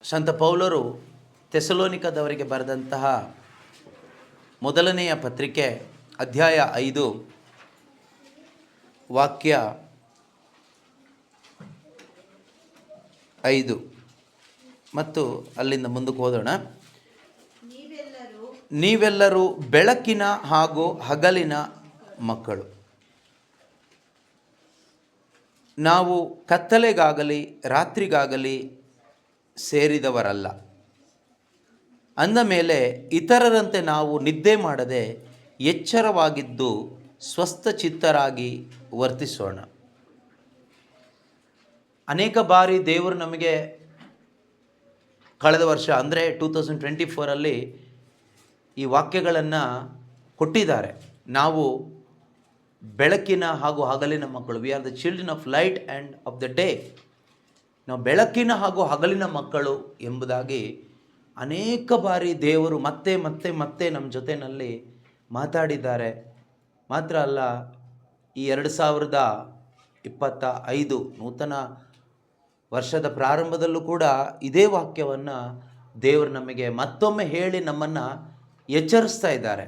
ಸಂತ ಪೌಲರು ಥೆಸಲೋನಿಕದವರಿಗೆ ಬರೆದಂತಹ ಮೊದಲನೆಯ ಪತ್ರಿಕೆ ಅಧ್ಯಾಯ 5 ವಾಕ್ಯ 5 ಮತ್ತು ಅಲ್ಲಿಂದ ಮುಂದಕ್ಕೆ ಹೋಗೋಣ. ನೀವೆಲ್ಲರೂ ಬೆಳಕಿನ ಹಾಗೂ ಹಗಲಿನ ಮಕ್ಕಳು. ನಾವು ಕತ್ತಲೆಗಾಗಲಿ ರಾತ್ರಿಗಾಗಲಿ ಸೇರಿದವರಲ್ಲ. ಅಂದ ಮೇಲೆ ಇತರರಂತೆ ನಾವು ನಿದ್ದೆ ಮಾಡದೆ ಎಚ್ಚರವಾಗಿದ್ದು ಸ್ವಸ್ಥಚಿತ್ತರಾಗಿ ವರ್ತಿಸೋಣ. ಅನೇಕ ಬಾರಿ ದೇವರು ನಮಗೆ ಕಳೆದ ವರ್ಷ ಅಂದರೆ 2024 ಈ ವಾಕ್ಯಗಳನ್ನು ಕೊಟ್ಟಿದ್ದಾರೆ. ನಾವು ಬೆಳಕಿನ ಹಾಗೂ ಹಗಲಿನ ಮಕ್ಕಳು. We are the children of light and of the day. ನಾವು ಬೆಳಕಿನ ಹಾಗೂ ಹಗಲಿನ ಮಕ್ಕಳು ಎಂಬುದಾಗಿ ಅನೇಕ ಬಾರಿ ದೇವರು ಮತ್ತೆ ಮತ್ತೆ ಮತ್ತೆ ನಮ್ಮ ಜೊತೆಯಲ್ಲಿ ಮಾತಾಡಿದ್ದಾರೆ. ಮಾತ್ರ ಅಲ್ಲ, ಈ 2025 ನೂತನ ವರ್ಷದ ಪ್ರಾರಂಭದಲ್ಲೂ ಕೂಡ ಇದೇ ವಾಕ್ಯವನ್ನು ದೇವರು ನಮಗೆ ಮತ್ತೊಮ್ಮೆ ಹೇಳಿ ನಮ್ಮನ್ನು ಎಚ್ಚರಿಸ್ತಾ ಇದ್ದಾರೆ.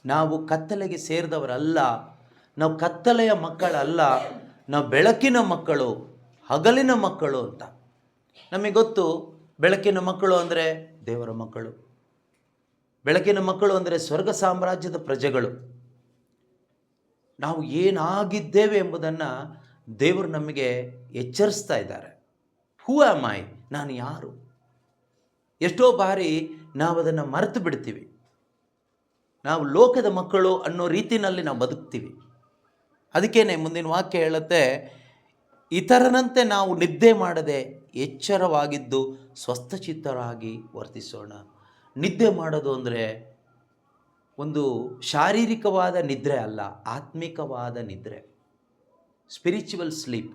ನಾವು ಕತ್ತಲೆಗೆ ಸೇರಿದವರಲ್ಲ, ನಾವು ಕತ್ತಲೆಯ ಮಕ್ಕಳಲ್ಲ, ನಾವು ಬೆಳಕಿನ ಮಕ್ಕಳು, ಹಗಲಿನ ಮಕ್ಕಳು ಅಂತ. ನಮಗೆ ಗೊತ್ತು, ಬೆಳಕಿನ ಮಕ್ಕಳು ಅಂದರೆ ದೇವರ ಮಕ್ಕಳು, ಬೆಳಕಿನ ಮಕ್ಕಳು ಅಂದರೆ ಸ್ವರ್ಗ ಸಾಮ್ರಾಜ್ಯದ ಪ್ರಜೆಗಳು. ನಾವು ಏನಾಗಿದ್ದೇವೆ ಎಂಬುದನ್ನು ದೇವರು ನಮಗೆ ಎಚ್ಚರಿಸ್ತಾ ಇದ್ದಾರೆ. ಹೂ ಆಮ್ ಐ, ನಾನು ಯಾರು? ಎಷ್ಟೋ ಬಾರಿ ನಾವು ಅದನ್ನು ಮರೆತು ಬಿಡ್ತೀವಿ. ನಾವು ಲೋಕದ ಮಕ್ಕಳು ಅನ್ನೋ ರೀತಿಯಲ್ಲಿ ನಾವು ಬದುಕ್ತೀವಿ. ಅದಕ್ಕೇನೆ ಮುಂದಿನ ವಾಕ್ಯ ಹೇಳುತ್ತೆ, ಇತರನಂತೆ ನಾವು ನಿದ್ದೆ ಮಾಡದೆ ಎಚ್ಚರವಾಗಿದ್ದು ಸ್ವಸ್ಥಚಿತ್ತರಾಗಿ ವರ್ತಿಸೋಣ. ನಿದ್ದೆ ಮಾಡೋದು ಅಂದರೆ ಒಂದು ಶಾರೀರಿಕವಾದ ನಿದ್ರೆ ಅಲ್ಲ, ಆತ್ಮಿಕವಾದ ನಿದ್ರೆ, ಸ್ಪಿರಿಚುವಲ್ ಸ್ಲೀಪ್.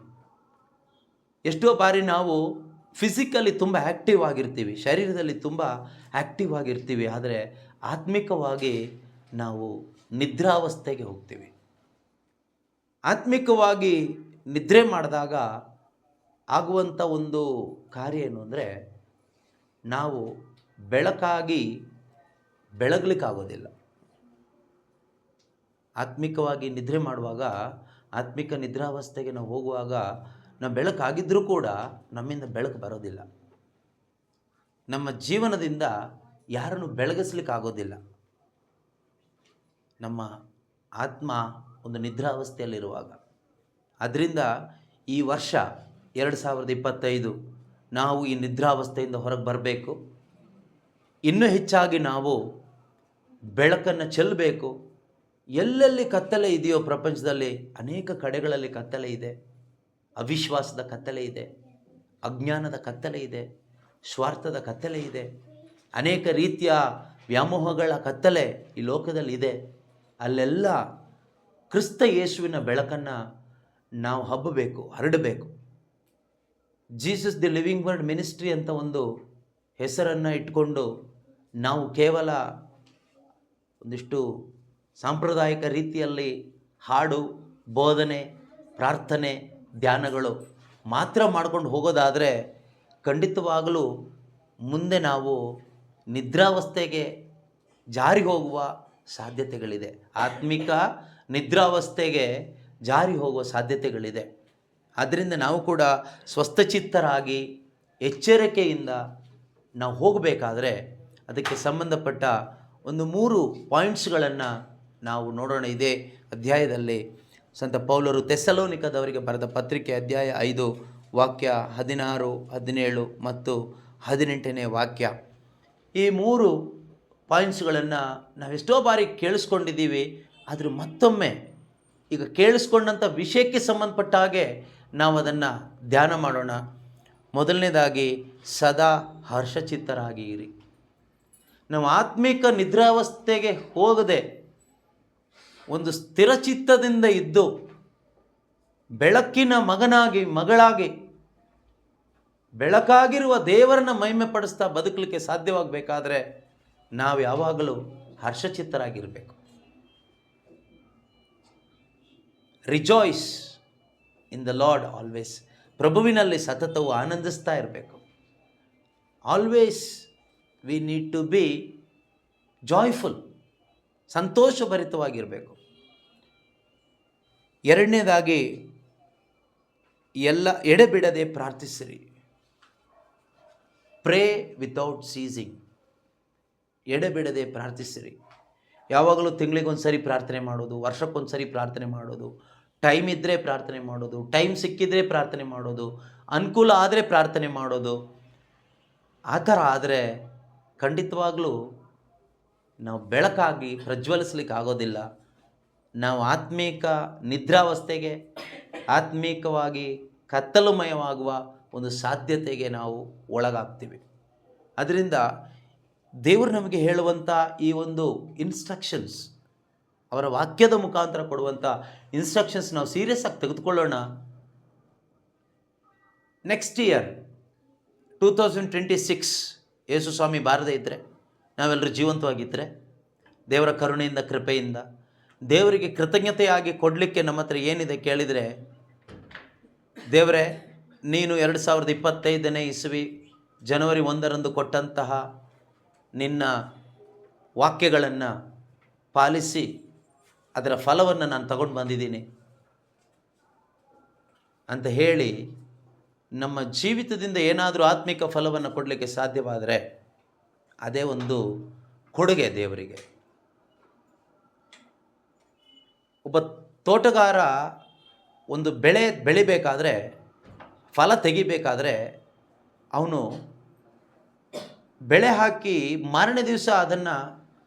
ಎಷ್ಟೋ ಬಾರಿ ನಾವು ಫಿಸಿಕಲಿ ತುಂಬ ಆ್ಯಕ್ಟಿವ್ ಆಗಿರ್ತೀವಿ, ಶರೀರದಲ್ಲಿ ತುಂಬ ಆ್ಯಕ್ಟಿವ್ ಆಗಿರ್ತೀವಿ, ಆದರೆ ಆತ್ಮಿಕವಾಗಿ ನಾವು ನಿದ್ರಾವಸ್ಥೆಗೆ ಹೋಗ್ತೀವಿ. ಆತ್ಮಿಕವಾಗಿ ನಿದ್ರೆ ಮಾಡಿದಾಗ ಆಗುವಂಥ ಒಂದು ಕಾರ್ಯ ಏನು ಅಂದರೆ, ನಾವು ಬೆಳಕಾಗಿ ಬೆಳಗಲಿಕ್ಕಾಗೋದಿಲ್ಲ. ಆತ್ಮಿಕವಾಗಿ ನಿದ್ರೆ ಮಾಡುವಾಗ, ಆತ್ಮಿಕ ನಿದ್ರಾವಸ್ಥೆಗೆ ನಾವು ಹೋಗುವಾಗ, ನಾವು ಬೆಳಕಾಗಿದ್ದರೂ ಕೂಡ ನಮ್ಮಿಂದ ಬೆಳಕು ಬರೋದಿಲ್ಲ. ನಮ್ಮ ಜೀವನದಿಂದ ಯಾರನ್ನು ಬೆಳಗಿಸ್ಲಿಕ್ಕಾಗೋದಿಲ್ಲ. ನಮ್ಮ ಆತ್ಮ ಒಂದು ನಿದ್ರಾವಸ್ಥೆಯಲ್ಲಿರುವಾಗ. ಅದರಿಂದ ಈ ವರ್ಷ 2025 ನಾವು ಈ ನಿದ್ರಾವಸ್ಥೆಯಿಂದ ಹೊರಗೆ ಬರಬೇಕು. ಇನ್ನೂ ಹೆಚ್ಚಾಗಿ ನಾವು ಬೆಳಕನ್ನು ಚೆಲ್ಲಬೇಕು. ಎಲ್ಲೆಲ್ಲಿ ಕತ್ತಲೆ ಇದೆಯೋ ಪ್ರಪಂಚದಲ್ಲಿ, ಅನೇಕ ಕಡೆಗಳಲ್ಲಿ ಕತ್ತಲೆ ಇದೆ. ಅವಿಶ್ವಾಸದ ಕತ್ತಲೆ ಇದೆ, ಅಜ್ಞಾನದ ಕತ್ತಲೆ ಇದೆ, ಸ್ವಾರ್ಥದ ಕತ್ತಲೆ ಇದೆ, ಅನೇಕ ರೀತಿಯ ವ್ಯಾಮೋಹಗಳ ಕತ್ತಲೆ ಈ ಲೋಕದಲ್ಲಿ ಇದೆ. ಅಲ್ಲೆಲ್ಲ ಕ್ರಿಸ್ತ ಯೇಸುವಿನ ಬೆಳಕನ್ನು ನಾವು ಹಬ್ಬಬೇಕು, ಹರಡಬೇಕು. Jesus the living word ministry ಅಂತ ಒಂದು ಹೆಸರನ್ನು ಇಟ್ಕೊಂಡು ನಾವು ಕೇವಲ ಒಂದಿಷ್ಟು ಸಾಂಪ್ರದಾಯಿಕ ರೀತಿಯಲ್ಲಿ ಹಾಡು, ಬೋಧನೆ, ಪ್ರಾರ್ಥನೆ, ಧ್ಯಾನಗಳು ಮಾತ್ರ ಮಾಡ್ಕೊಂಡು ಹೋಗೋದಾದರೆ ಖಂಡಿತವಾಗಲೂ ಮುಂದೆ ನಾವು ನಿದ್ರಾವಸ್ಥೆಗೆ ಜಾರಿ ಹೋಗುವ ಸಾಧ್ಯತೆಗಳಿದೆ. ಆತ್ಮಿಕ ನಿದ್ರಾವಸ್ಥೆಗೆ ಜಾರಿ ಹೋಗುವ ಸಾಧ್ಯತೆಗಳಿದೆ. ಆದ್ದರಿಂದ ನಾವು ಕೂಡ ಸ್ವಸ್ಥಚಿತ್ತರಾಗಿ ಎಚ್ಚರಿಕೆಯಿಂದ ನಾವು ಹೋಗಬೇಕಾದ್ರೆ ಅದಕ್ಕೆ ಸಂಬಂಧಪಟ್ಟ ಒಂದು 3 ಪಾಯಿಂಟ್ಸ್ಗಳನ್ನು ನಾವು ನೋಡೋಣ. ಇದೇ ಅಧ್ಯಾಯದಲ್ಲಿ ಸಂತ ಪೌಲರು ಥೆಸಲೋನಿಕದವರಿಗೆ ಬರೆದ ಪತ್ರಿಕೆ ಅಧ್ಯಾಯ 5 ವಾಕ್ಯ 16, 17 ಮತ್ತು 18ನೇ ವಾಕ್ಯ. ಈ 3 ಪಾಯಿಂಟ್ಸ್ಗಳನ್ನು ನಾವೆಷ್ಟೋ ಬಾರಿ ಕೇಳಿಸ್ಕೊಂಡಿದ್ದೀವಿ. ಆದರೆ ಮತ್ತೊಮ್ಮೆ ಈಗ ಕೇಳಿಸ್ಕೊಂಡಂಥ ವಿಷಯಕ್ಕೆ ಸಂಬಂಧಪಟ್ಟ ಹಾಗೆ ನಾವು ಅದನ್ನು ಧ್ಯಾನ ಮಾಡೋಣ. ಮೊದಲನೇದಾಗಿ, ಸದಾ ಹರ್ಷಚಿತ್ತರಾಗಿ ಇರಿ. ನಾವು ಆತ್ಮಿಕ ನಿದ್ರಾವಸ್ಥೆಗೆ ಹೋಗದೆ ಒಂದು ಸ್ಥಿರಚಿತ್ತದಿಂದ ಇದ್ದು ಬೆಳಕಿನ ಮಗನಾಗಿ, ಮಗಳಾಗಿ, ಬೆಳಕಾಗಿರುವ ದೇವರನ್ನ ಮಹಿಮೆ ಪಡಿಸ್ತಾ ಬದುಕಲಿಕ್ಕೆ ಸಾಧ್ಯವಾಗಬೇಕಾದ್ರೆ ನಾವು ಯಾವಾಗಲೂ ಹರ್ಷಚಿತ್ತರಾಗಿರಬೇಕು. Rejoice in the Lord always. ಪ್ರಭುವಿನಲ್ಲಿ ಸತತವು ಆನಂದಿಸ್ತಾ ಇರಬೇಕು. Always we need to be joyful, ಸಂತೋಷಭರಿತವಾಗಿರಬೇಕು. ಎರಡನೇದಾಗಿ, ಎಲ್ಲ ಎಡೆಬಿಡದೆ ಪ್ರಾರ್ಥಿಸಿರಿ. Pray without ceasing. ಎಡೆಬಿಡದೆ ಪ್ರಾರ್ಥಿಸಿರಿ. ಯಾವಾಗಲೂ ತಿಂಗಳಿಗೊಂದು ಸರಿ ಪ್ರಾರ್ಥನೆ ಮಾಡೋದು, ವರ್ಷಕ್ಕೊಂದು ಸರಿ ಪ್ರಾರ್ಥನೆ ಮಾಡೋದು, ಟೈಮ್ ಇದ್ದರೆ ಪ್ರಾರ್ಥನೆ ಮಾಡೋದು, ಟೈಮ್ ಸಿಕ್ಕಿದರೆ ಪ್ರಾರ್ಥನೆ ಮಾಡೋದು, ಅನುಕೂಲ ಆದರೆ ಪ್ರಾರ್ಥನೆ ಮಾಡೋದು. ಆ ಥರ ಆದರೆ ಖಂಡಿತವಾಗಲೂ ನಾವು ಬೆಳಕಾಗಿ ಪ್ರಜ್ವಲಿಸ್ಲಿಕ್ಕೆ ಆಗೋದಿಲ್ಲ. ನಾವು ಆತ್ಮೀಕ ನಿದ್ರಾವಸ್ಥೆಗೆ, ಆತ್ಮೀಕವಾಗಿ ಕತ್ತಲುಮಯವಾಗುವ ಒಂದು ಸಾಧ್ಯತೆಗೆ ನಾವು ಒಳಗಾಗ್ತೀವಿ. ಅದರಿಂದ ದೇವರು ನಮಗೆ ಹೇಳುವಂಥ ಈ ಒಂದು ಇನ್ಸ್ಟ್ರಕ್ಷನ್ಸ್, ಅವರ ವಾಕ್ಯದ ಮುಖಾಂತರ ಕೊಡುವಂಥ ಇನ್ಸ್ಟ್ರಕ್ಷನ್ಸ್ ನಾವು ಸೀರಿಯಸ್ ಆಗಿ ತೆಗೆದುಕೊಳ್ಳೋಣ. ನೆಕ್ಸ್ಟ್ ಇಯರ್ 2026 ಯೇಸು ಸ್ವಾಮಿ ಬಾರದೇ ಇದ್ದರೆ, ನಾವೆಲ್ಲರೂ ಜೀವಂತವಾಗಿದ್ದರೆ, ದೇವರ ಕರುಣೆಯಿಂದ, ಕೃಪೆಯಿಂದ ದೇವರಿಗೆ ಕೃತಜ್ಞತೆಯಾಗಿ ಕೊಡಲಿಕ್ಕೆ ನಮ್ಮ ಹತ್ರ ಏನಿದೆ ಕೇಳಿದರೆ, ದೇವರೇ, ನೀನು 2025ನೇ ಇಸವಿ ಜನವರಿ 1ರಂದು ಕೊಟ್ಟಂತಹ ನಿನ್ನ ವಾಕ್ಯಗಳನ್ನು ಪಾಲಿಸಿ ಅದರ ಫಲವನ್ನು ನಾನು ತಗೊಂಡು ಬಂದಿದ್ದೀನಿ ಅಂತ ಹೇಳಿ ನಮ್ಮ ಜೀವಿತದಿಂದ ಏನಾದರೂ ಆತ್ಮಿಕ ಫಲವನ್ನು ಕೊಡಲಿಕ್ಕೆ ಸಾಧ್ಯವಾದರೆ ಅದೇ ಒಂದು ಕೊಡುಗೆ ದೇವರಿಗೆ. ಒಬ್ಬ ತೋಟಗಾರ ಒಂದು ಬೆಳೆ ಬೆಳಿಬೇಕಾದ್ರೆ, ಫಲ ತೆಗಿಬೇಕಾದ್ರೆ, ಅವನು ಬೆಳೆ ಹಾಕಿ ಮಾರನೇ ದಿವಸ ಅದನ್ನು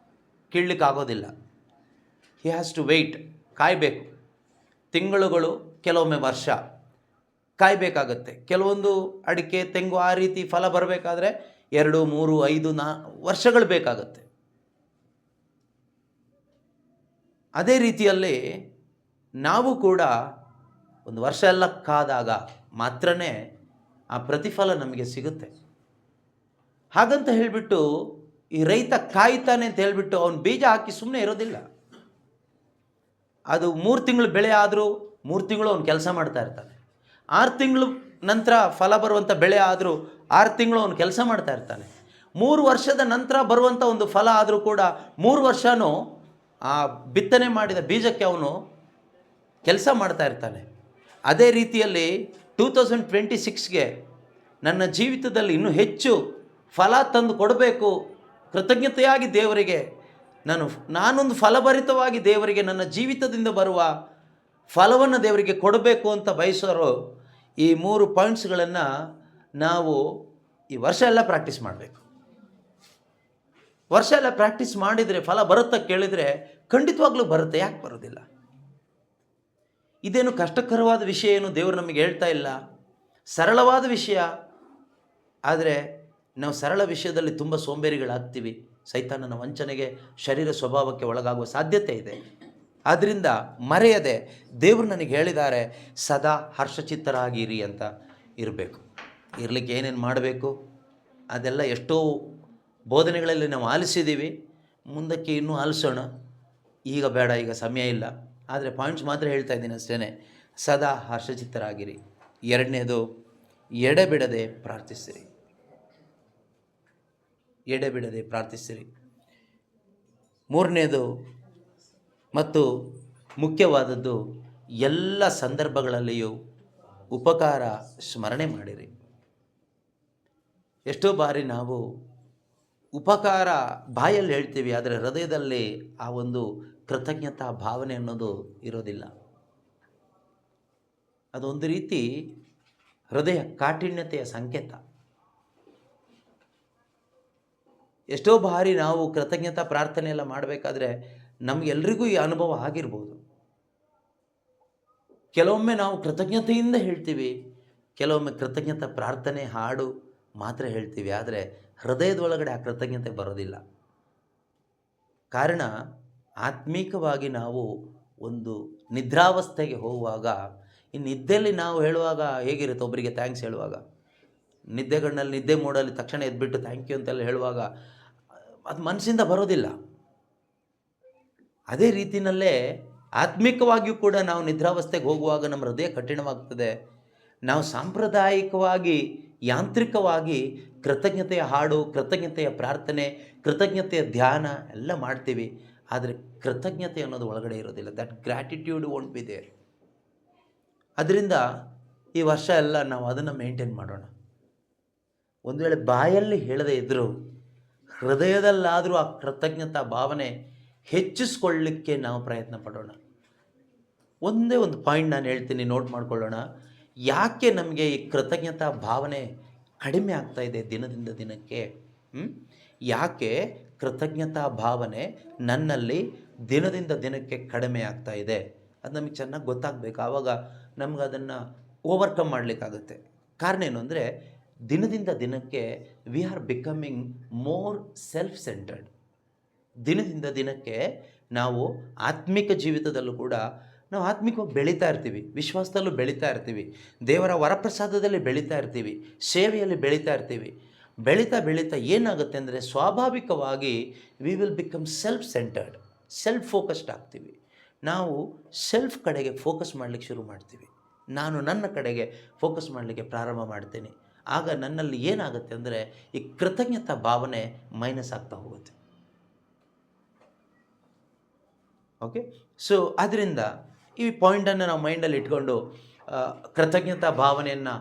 ಕೀಳಲಿಕ್ಕಾಗೋದಿಲ್ಲ. ಹಿ ಹ್ಯಾಸ್ ಟು ವೆಯ್ಟ್, ಕಾಯಬೇಕು. ತಿಂಗಳುಗಳು, ಕೆಲವೊಮ್ಮೆ ವರ್ಷ ಕಾಯಬೇಕಾಗತ್ತೆ. ಕೆಲವೊಂದು ಅಡಿಕೆ, ತೆಂಗು ಆ ರೀತಿ ಫಲ ಬರಬೇಕಾದ್ರೆ 2, 3, 5, 4 ವರ್ಷಗಳು ಬೇಕಾಗತ್ತೆ. ಅದೇ ರೀತಿಯಲ್ಲಿ ನಾವು ಕೂಡ ಒಂದು ವರ್ಷ ಎಲ್ಲ ಕಾದಾಗ ಮಾತ್ರನೇ ಆ ಪ್ರತಿಫಲ ನಮಗೆ ಸಿಗುತ್ತೆ. ಹಾಗಂತ ಹೇಳಿಬಿಟ್ಟು ಈ ರೈತ ಕಾಯ್ತಾನೆ ಅಂತ ಹೇಳಿಬಿಟ್ಟು ಅವನು ಬೀಜ ಹಾಕಿ ಸುಮ್ಮನೆ ಇರೋದಿಲ್ಲ. ಅದು 3 ತಿಂಗಳು ಬೆಳೆ ಆದರೂ 3 ತಿಂಗಳು ಅವನು ಕೆಲಸ ಮಾಡ್ತಾ ಇರ್ತಾನೆ. 6 ತಿಂಗಳು ನಂತರ ಫಲ ಬರುವಂಥ ಬೆಳೆ ಆದರೂ 6 ತಿಂಗಳು ಅವನು ಕೆಲಸ ಮಾಡ್ತಾ ಇರ್ತಾನೆ. 3 ವರ್ಷದ ನಂತರ ಬರುವಂಥ ಒಂದು ಫಲ ಆದರೂ ಕೂಡ 3 ವರ್ಷವೂ ಆ ಬಿತ್ತನೆ ಮಾಡಿದ ಬೀಜಕ್ಕೆ ಅವನು ಕೆಲಸ ಮಾಡ್ತಾ ಇರ್ತಾನೆ. ಅದೇ ರೀತಿಯಲ್ಲಿ 2026ಗೆ ನನ್ನ ಜೀವಿತದಲ್ಲಿ ಇನ್ನೂ ಹೆಚ್ಚು ಫಲ ತಂದು ಕೊಡಬೇಕು, ಕೃತಜ್ಞತೆಯಾಗಿ ದೇವರಿಗೆ ನಾನೊಂದು ಫಲಭರಿತವಾಗಿ ದೇವರಿಗೆ ನನ್ನ ಜೀವಿತದಿಂದ ಬರುವ ಫಲವನ್ನು ದೇವರಿಗೆ ಕೊಡಬೇಕು ಅಂತ ಬಯಸೋರು ಈ 3 ಪಾಯಿಂಟ್ಸ್ಗಳನ್ನು ನಾವು ಈ ವರ್ಷ ಎಲ್ಲ ಪ್ರಾಕ್ಟೀಸ್ ಮಾಡಬೇಕು. ವರ್ಷ ಎಲ್ಲ ಪ್ರಾಕ್ಟೀಸ್ ಮಾಡಿದರೆ ಫಲ ಬರುತ್ತಾ ಕೇಳಿದರೆ ಖಂಡಿತವಾಗ್ಲೂ ಬರುತ್ತೆ. ಯಾಕೆ ಬರೋದಿಲ್ಲ? ಇದೇನು ಕಷ್ಟಕರವಾದ ವಿಷಯ ಏನು ದೇವರು ನಮಗೆ ಹೇಳ್ತಾ ಇಲ್ಲ, ಸರಳವಾದ ವಿಷಯ. ಆದರೆ ನಾವು ಸರಳ ವಿಷಯದಲ್ಲಿ ತುಂಬ ಸೋಂಬೇರಿಗಳಾಗ್ತೀವಿ. ಸೈತಾನನ ವಂಚನೆಗೆ, ಶರೀರ ಸ್ವಭಾವಕ್ಕೆ ಒಳಗಾಗುವ ಸಾಧ್ಯತೆ ಇದೆ. ಆದ್ದರಿಂದ ಮರೆಯದೆ ದೇವರು ನನಗೆ ಹೇಳಿದ್ದಾರೆ, ಸದಾ ಹರ್ಷಚಿತ್ತರಾಗಿರಿ ಅಂತ ಇರಬೇಕು. ಇರಲಿಕ್ಕೆ ಏನೇನು ಮಾಡಬೇಕು ಅದೆಲ್ಲ ಎಷ್ಟೋ ಬೋಧನೆಗಳಲ್ಲಿ ನಾವು ಆಲಿಸಿದ್ದೀವಿ. ಮುಂದಕ್ಕೆ ಇನ್ನೂ ಆಲಿಸೋಣ. ಈಗ ಬೇಡ, ಈಗ ಸಮಯ ಇಲ್ಲ. ಆದರೆ ಪಾಯಿಂಟ್ಸ್ ಮಾತ್ರ ಹೇಳ್ತಾ ಇದ್ದೀನಿ ಅಷ್ಟೇ. ಸದಾ ಹರ್ಷಚಿತ್ತರಾಗಿರಿ. ಎರಡನೇದು, ಎಡೆಬಿಡದೆ ಪ್ರಾರ್ಥಿಸಿರಿ. ಎಡೆಬಿಡದೆ ಪ್ರಾರ್ಥಿಸಿರಿ. ಮೂರನೇದು ಮತ್ತು ಮುಖ್ಯವಾದದ್ದು, ಎಲ್ಲ ಸಂದರ್ಭಗಳಲ್ಲಿಯೂ ಉಪಕಾರ ಸ್ಮರಣೆ ಮಾಡಿರಿ. ಎಷ್ಟೋ ಬಾರಿ ನಾವು ಉಪಕಾರ ಬಾಯಲ್ಲಿ ಹೇಳ್ತೀವಿ, ಆದರೆ ಹೃದಯದಲ್ಲಿ ಆ ಒಂದು ಕೃತಜ್ಞತಾ ಭಾವನೆ ಅನ್ನೋದು ಇರೋದಿಲ್ಲ. ಅದೊಂದು ರೀತಿ ಹೃದಯ ಕಾಠಿಣ್ಯತೆಯ ಸಂಕೇತ. ಎಷ್ಟೋ ಬಾರಿ ನಾವು ಕೃತಜ್ಞತಾ ಪ್ರಾರ್ಥನೆ ಎಲ್ಲ ಮಾಡಬೇಕಾದ್ರೆ ನಮಗೆಲ್ರಿಗೂ ಈ ಅನುಭವ ಆಗಿರ್ಬೋದು. ಕೆಲವೊಮ್ಮೆ ನಾವು ಕೃತಜ್ಞತೆಯಿಂದ ಹೇಳ್ತೀವಿ, ಕೆಲವೊಮ್ಮೆ ಕೃತಜ್ಞತಾ ಪ್ರಾರ್ಥನೆ ಹಾಡು ಮಾತ್ರ ಹೇಳ್ತೀವಿ, ಆದರೆ ಹೃದಯದೊಳಗಡೆ ಆ ಕೃತಜ್ಞತೆ ಬರೋದಿಲ್ಲ. ಕಾರಣ, ಆತ್ಮೀಕವಾಗಿ ನಾವು ಒಂದು ನಿದ್ರಾವಸ್ಥೆಗೆ ಹೋಗುವಾಗ, ಈ ನಿದ್ದೆಯಲ್ಲಿ ನಾವು ಹೇಳುವಾಗ ಹೇಗಿರುತ್ತೆ, ಒಬ್ಬರಿಗೆ ಥ್ಯಾಂಕ್ಸ್ ಹೇಳುವಾಗ, ನಿದ್ದೆಗಣ್ಣಲ್ಲಿ ನಿದ್ದೆ ಮೂಡಲ್ಲಿ ತಕ್ಷಣ ಎದ್ಬಿಟ್ಟು ಥ್ಯಾಂಕ್ ಯು ಅಂತೆಲ್ಲ ಹೇಳುವಾಗ ಅದು ಮನಸ್ಸಿಂದ ಬರೋದಿಲ್ಲ. ಅದೇ ರೀತಿಯಲ್ಲೇ ಆತ್ಮಿಕವಾಗಿಯೂ ಕೂಡ ನಾವು ನಿದ್ರಾವಸ್ಥೆಗೆ ಹೋಗುವಾಗ ನಮ್ಮ ಹೃದಯ ಕಠಿಣವಾಗ್ತದೆ. ನಾವು ಸಾಂಪ್ರದಾಯಿಕವಾಗಿ ಯಾಂತ್ರಿಕವಾಗಿ ಕೃತಜ್ಞತೆಯ ಹಾಡು, ಕೃತಜ್ಞತೆಯ ಪ್ರಾರ್ಥನೆ, ಕೃತಜ್ಞತೆಯ ಧ್ಯಾನ ಎಲ್ಲ ಮಾಡ್ತೀವಿ. ಆದರೆ ಕೃತಜ್ಞತೆ ಅನ್ನೋದು ಒಳಗಡೆ ಇರೋದಿಲ್ಲ. That gratitude won't be there. ಅದರಿಂದ ಈ ವರ್ಷ ಎಲ್ಲ ನಾವು ಅದನ್ನು ಮೇಂಟೈನ್ ಮಾಡೋಣ. ಒಂದು ವೇಳೆ ಬಾಯಲ್ಲಿ ಹೇಳದೇ ಇದ್ದರೂ ಹೃದಯದಲ್ಲಾದರೂ ಆ ಕೃತಜ್ಞತಾ ಭಾವನೆ ಹೆಚ್ಚಿಸ್ಕೊಳ್ಳಿಕ್ಕೆ ನಾವು ಪ್ರಯತ್ನ ಪಡೋಣ. ಒಂದೇ ಒಂದು ಪಾಯಿಂಟ್ ನಾನು ಹೇಳ್ತೀನಿ, ನೋಟ್ ಮಾಡ್ಕೊಳ್ಳೋಣ. ಯಾಕೆ ನಮಗೆ ಈ ಕೃತಜ್ಞತಾ ಭಾವನೆ ಕಡಿಮೆ ಆಗ್ತಾ ಇದೆ ದಿನದಿಂದ ದಿನಕ್ಕೆ? ಯಾಕೆ ಕೃತಜ್ಞತಾ ಭಾವನೆ ನನ್ನಲ್ಲಿ ದಿನದಿಂದ ದಿನಕ್ಕೆ ಕಡಿಮೆ ಆಗ್ತಾ ಇದೆ? ಅದು ನಮಗೆ ಚೆನ್ನಾಗಿ ಗೊತ್ತಾಗಬೇಕು. ಆವಾಗ ನಮ್ಗೆ ಅದನ್ನು ಓವರ್ಕಮ್ ಮಾಡಲಿಕ್ಕಾಗುತ್ತೆ. ಕಾರಣ ಏನು ಅಂದರೆ, ದಿನದಿಂದ ದಿನಕ್ಕೆ we are becoming more self centered. ದಿನದಿಂದ ದಿನಕ್ಕೆ ನಾವು ಆತ್ಮಿಕ ಜೀವಿತದಲ್ಲೂ ಕೂಡ ನಾವು ಆತ್ಮಿಕವಾಗಿ ಬೆಳೀತಾ ಇರ್ತೀವಿ, ವಿಶ್ವಾಸದಲ್ಲೂ ಬೆಳೀತಾ ಇರ್ತೀವಿ, ದೇವರ ವರಪ್ರಸಾದದಲ್ಲಿ ಬೆಳೀತಾ ಇರ್ತೀವಿ, ಸೇವೆಯಲ್ಲಿ ಬೆಳೀತಾ ಇರ್ತೀವಿ. ಬೆಳೀತಾ ಬೆಳೀತಾ ಏನಾಗುತ್ತೆ ಅಂದರೆ, ಸ್ವಾಭಾವಿಕವಾಗಿ we will become self centered, self focused ಆಗ್ತೀವಿ. ನಾವು ಸೆಲ್ಫ್ ಕಡೆಗೆ ಫೋಕಸ್ ಮಾಡಲಿಕ್ಕೆ ಶುರು ಮಾಡ್ತೀವಿ. ನಾನು ನನ್ನ ಕಡೆಗೆ ಫೋಕಸ್ ಮಾಡಲಿಕ್ಕೆ ಪ್ರಾರಂಭ ಮಾಡ್ತೀನಿ. ಆಗ ನನ್ನಲ್ಲಿ ಏನಾಗುತ್ತೆ ಅಂದರೆ, ಈ ಕೃತಜ್ಞತಾ ಭಾವನೆ ಮೈನಸ್ ಆಗ್ತಾ ಹೋಗುತ್ತೆ. ಓಕೆ, ಸೊ ಅದರಿಂದ ಈ ಪಾಯಿಂಟನ್ನು ನಾವು ಮೈಂಡಲ್ಲಿ ಇಟ್ಕೊಂಡು ಕೃತಜ್ಞತಾ ಭಾವನೆಯನ್ನು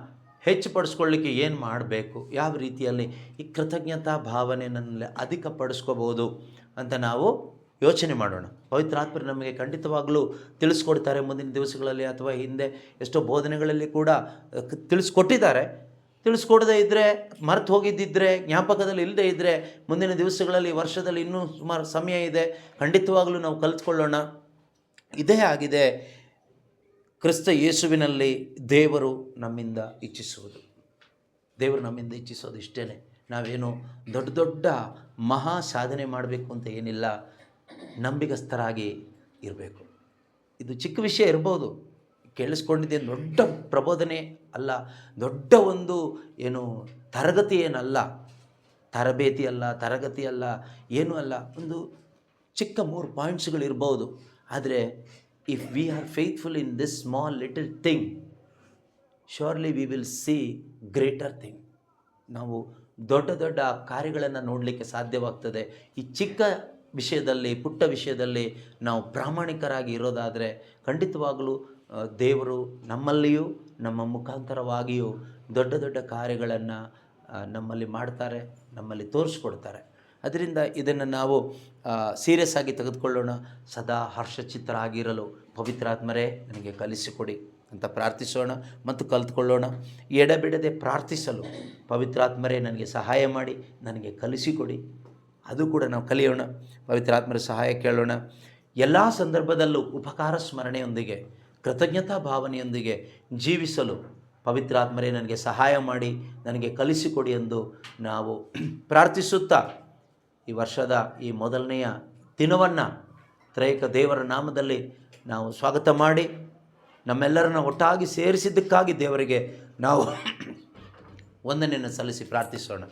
ಹೆಚ್ಚುಪಡಿಸ್ಕೊಳ್ಳಿಕ್ಕೆ ಏನು ಮಾಡಬೇಕು, ಯಾವ ರೀತಿಯಲ್ಲಿ ಈ ಕೃತಜ್ಞತಾ ಭಾವನೆ ನನ್ನಲ್ಲಿ ಅಧಿಕಪಡಿಸ್ಕೋಬೋದು ಅಂತ ನಾವು ಯೋಚನೆ ಮಾಡೋಣ. ಪವಿತ್ರಾತ್ಮರು ನಮಗೆ ಖಂಡಿತವಾಗಲೂ ತಿಳಿಸ್ಕೊಡ್ತಾರೆ ಮುಂದಿನ ದಿವಸಗಳಲ್ಲಿ, ಅಥವಾ ಹಿಂದೆ ಎಷ್ಟೋ ಬೋಧನೆಗಳಲ್ಲಿ ಕೂಡ ತಿಳಿಸ್ಕೊಟ್ಟಿದ್ದಾರೆ. ತಿಳಿಸ್ಕೊಡದೇ ಇದ್ದರೆ, ಮರೆತು ಹೋಗಿದ್ದಿದ್ದರೆ, ಜ್ಞಾಪಕದಲ್ಲಿ ಇಲ್ಲದೇ ಇದ್ದರೆ, ಮುಂದಿನ ದಿವಸಗಳಲ್ಲಿ, ವರ್ಷದಲ್ಲಿ ಇನ್ನೂ ಸುಮಾರು ಸಮಯ ಇದೆ, ಖಂಡಿತವಾಗಲೂ ನಾವು ಕಲಿತ್ಕೊಳ್ಳೋಣ. ಇದೇ ಆಗಿದೆ ಕ್ರಿಸ್ತ ಯೇಸುವಿನಲ್ಲಿ ದೇವರು ನಮ್ಮಿಂದ ಇಚ್ಛಿಸುವುದು. ದೇವರು ನಮ್ಮಿಂದ ಇಚ್ಛಿಸೋದು ಇಷ್ಟೇ. ನಾವೇನು ದೊಡ್ಡ ದೊಡ್ಡ ಮಹಾ ಸಾಧನೆ ಮಾಡಬೇಕು ಅಂತ ಏನಿಲ್ಲ, ನಂಬಿಗಸ್ತರಾಗಿ ಇರಬೇಕು. ಇದು ಚಿಕ್ಕ ವಿಷಯ ಇರ್ಬೋದು, ಕೇಳಿಸ್ಕೊಂಡಿದ್ದೆ ದೊಡ್ಡ ಪ್ರಬೋಧನೆ ಅಲ್ಲ, ದೊಡ್ಡ ಒಂದು ಏನು ತರಗತಿ ಏನಲ್ಲ, ತರಬೇತಿ ಅಲ್ಲ, ತರಗತಿ ಅಲ್ಲ, ಏನೂ ಅಲ್ಲ. ಒಂದು ಚಿಕ್ಕ 3 ಪಾಯಿಂಟ್ಸ್ಗಳಿರ್ಬೋದು. ಆದರೆ if we are faithful in this small little thing, surely we will see greater thing. ನಾವು ದೊಡ್ಡ ದೊಡ್ಡ ಕಾರ್ಯಗಳನ್ನು ನೋಡಲಿಕ್ಕೆ ಸಾಧ್ಯವಾಗ್ತದೆ. ಈ ಚಿಕ್ಕ ವಿಷಯದಲ್ಲಿ, ಪುಟ್ಟ ವಿಷಯದಲ್ಲಿ ನಾವು ಪ್ರಾಮಾಣಿಕರಾಗಿ ಇರೋದಾದರೆ ಖಂಡಿತವಾಗಲೂ ದೇವರು ನಮ್ಮಲ್ಲಿಯೂ ನಮ್ಮ ಮುಖಾಂತರವಾಗಿಯೂ ದೊಡ್ಡ ದೊಡ್ಡ ಕಾರ್ಯಗಳನ್ನು ನಮ್ಮಲ್ಲಿ ಮಾಡ್ತಾರೆ, ನಮ್ಮಲ್ಲಿ ತೋರಿಸ್ಕೊಡ್ತಾರೆ. ಅದರಿಂದ ಇದನ್ನು ನಾವು ಸೀರಿಯಸ್ ಆಗಿ ತೆಗೆದುಕೊಳ್ಳೋಣ. ಸದಾ ಹರ್ಷಚಿತ್ತರಾಗಿರಲು ಪವಿತ್ರಾತ್ಮರೇ ನನಗೆ ಕಲಿಸಿಕೊಡಿ ಅಂತ ಪ್ರಾರ್ಥಿಸೋಣ ಮತ್ತು ಕಲಿತ್ಕೊಳ್ಳೋಣ. ಎಡೆಬಿಡದೆ ಪ್ರಾರ್ಥಿಸಲು ಪವಿತ್ರಾತ್ಮರೇ ನನಗೆ ಸಹಾಯ ಮಾಡಿ, ನನಗೆ ಕಲಿಸಿಕೊಡಿ. ಅದು ಕೂಡ ನಾವು ಕಲಿಯೋಣ, ಪವಿತ್ರಾತ್ಮರ ಸಹಾಯ ಕೇಳೋಣ. ಎಲ್ಲ ಸಂದರ್ಭದಲ್ಲೂ ಉಪಕಾರ ಸ್ಮರಣೆಯೊಂದಿಗೆ, ಕೃತಜ್ಞತಾ ಭಾವನೆಯೊಂದಿಗೆ ಜೀವಿಸಲು ಪವಿತ್ರಾತ್ಮರೇ ನನಗೆ ಸಹಾಯ ಮಾಡಿ, ನನಗೆ ಕಲಿಸಿಕೊಡಿ ಎಂದು ನಾವು ಪ್ರಾರ್ಥಿಸುತ್ತಾ ಈ ವರ್ಷದ ಈ ಮೊದಲನೆಯ ದಿನವನ್ನು ತ್ರೈಕ ದೇವರ ನಾಮದಲ್ಲಿ ನಾವು ಸ್ವಾಗತ ಮಾಡಿ, ನಮ್ಮೆಲ್ಲರನ್ನ ಒಟ್ಟಾಗಿ ಸೇರಿಸಿದ್ದಕ್ಕಾಗಿ ದೇವರಿಗೆ ನಾವು ವಂದನೆಯನ್ನು ಸಲ್ಲಿಸಿ ಪ್ರಾರ್ಥಿಸೋಣ.